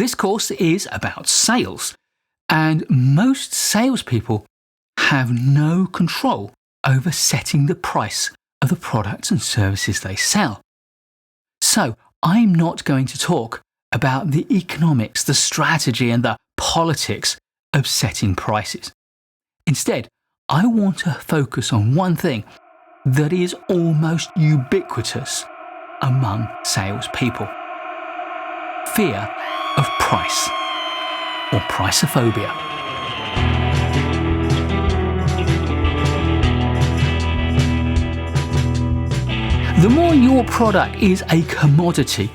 This course is about sales, and most salespeople have no control over setting the price of the products and services they sell. So I'm not going to talk about the economics, the strategy, and the politics of setting prices. Instead, I want to focus on one thing that is almost ubiquitous among salespeople: fear of price, or priceophobia. The more your product is a commodity,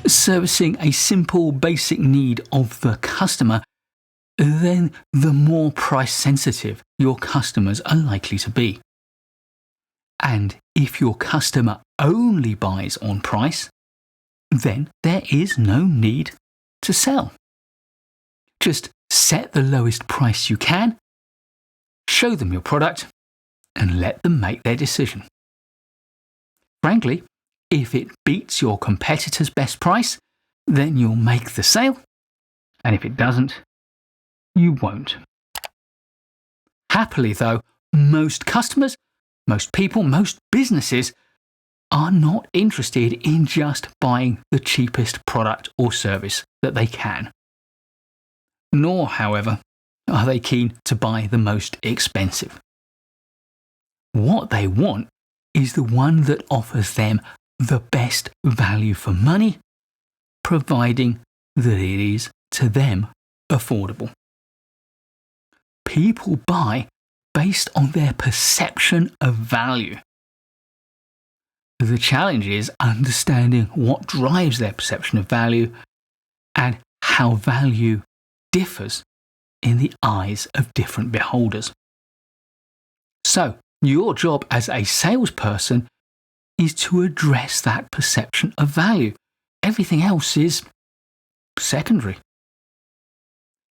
servicing a simple basic need of the customer, then the more price sensitive your customers are likely to be. And if your customer only buys on price, then there is no need to sell. Just set the lowest price you can, show them your product, and let them make their decision. Frankly, if it beats your competitor's best price, then you'll make the sale, and if it doesn't, you won't. Happily though, most customers, most people, most businesses are not interested in just buying the cheapest product or service that they can. Nor, however, are they keen to buy the most expensive. What they want is the one that offers them the best value for money, providing that it is, to them, affordable. People buy based on their perception of value. The challenge is understanding what drives their perception of value and how value differs in the eyes of different beholders. So, your job as a salesperson is to address that perception of value. Everything else is secondary.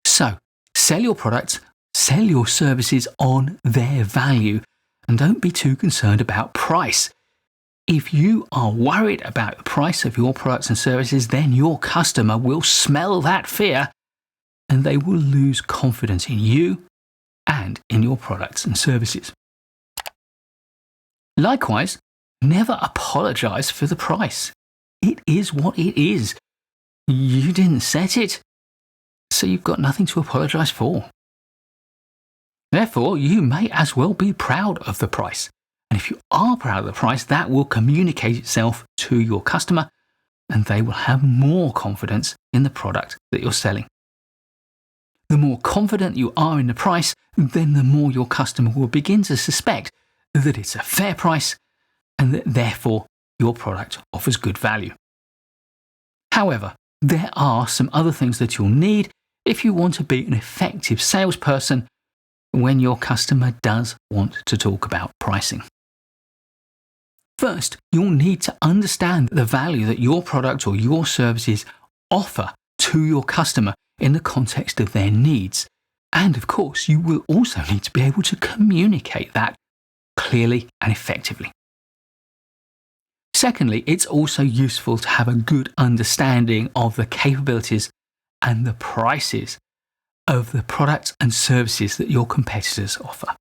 So, sell your products, sell your services on their value, and don't be too concerned about price. If you are worried about the price of your products and services, then your customer will smell that fear and they will lose confidence in you and in your products and services. Likewise, never apologize for the price. It is what it is. You didn't set it, so you've got nothing to apologize for. Therefore, you may as well be proud of the price. And if you are proud of the price, that will communicate itself to your customer, and they will have more confidence in the product that you're selling. The more confident you are in the price, then the more your customer will begin to suspect that it's a fair price and that therefore your product offers good value. However, there are some other things that you'll need if you want to be an effective salesperson when your customer does want to talk about pricing. First, you'll need to understand the value that your product or your services offer to your customer in the context of their needs. And of course, you will also need to be able to communicate that clearly and effectively. Secondly, it's also useful to have a good understanding of the capabilities and the prices of the products and services that your competitors offer.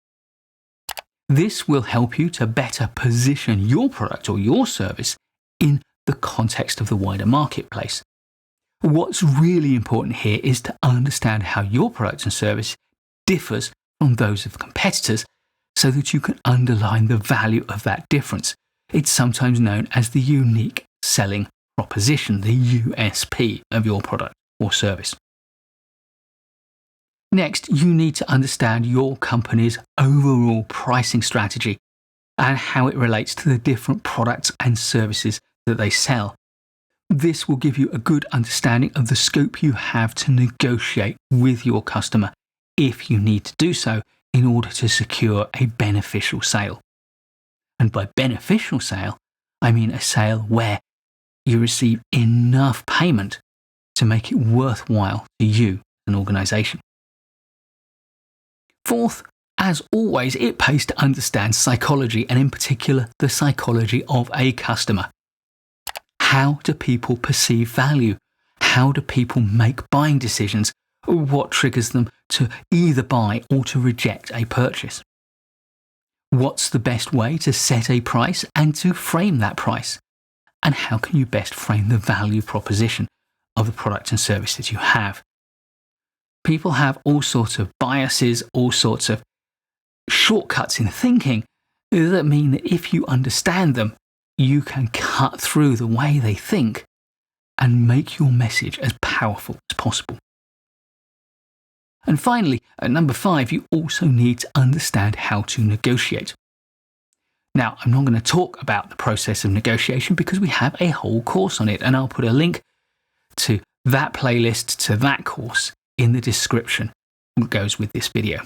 This will help you to better position your product or your service in the context of the wider marketplace. What's really important here is to understand how your product and service differs from those of competitors so that you can underline the value of that difference. It's sometimes known as the unique selling proposition, the USP of your product or service. Next, you need to understand your company's overall pricing strategy and how it relates to the different products and services that they sell. This will give you a good understanding of the scope you have to negotiate with your customer if you need to do so in order to secure a beneficial sale. And by beneficial sale, I mean a sale where you receive enough payment to make it worthwhile to you as an organization. Fourth, as always, it pays to understand psychology, and in particular, the psychology of a customer. How do people perceive value? how do people make buying decisions? What triggers them to either buy or to reject a purchase? What's the best way to set a price and to frame that price? And how can you best frame the value proposition of the product and services you have? People have all sorts of biases, all sorts of shortcuts in thinking that mean that if you understand them, you can cut through the way they think and make your message as powerful as possible. And finally, at number 5, you also need to understand how to negotiate. Now, I'm not going to talk about the process of negotiation because we have a whole course on it, and I'll put a link to that playlist, to that course, in the description that goes with this video.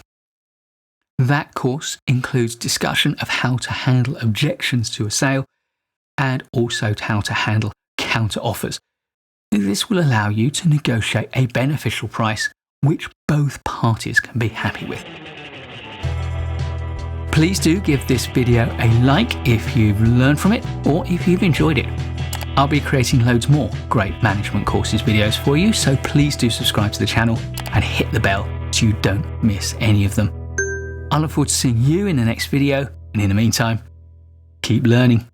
That course includes discussion of how to handle objections to a sale and also how to handle counter offers. This will allow you to negotiate a beneficial price which both parties can be happy with. Please do give this video a like if you've learned from it or if you've enjoyed it. I'll be creating loads more great management courses videos for you, so please do subscribe to the channel and hit the bell so you don't miss any of them. I look forward to seeing you in the next video, and in the meantime, keep learning.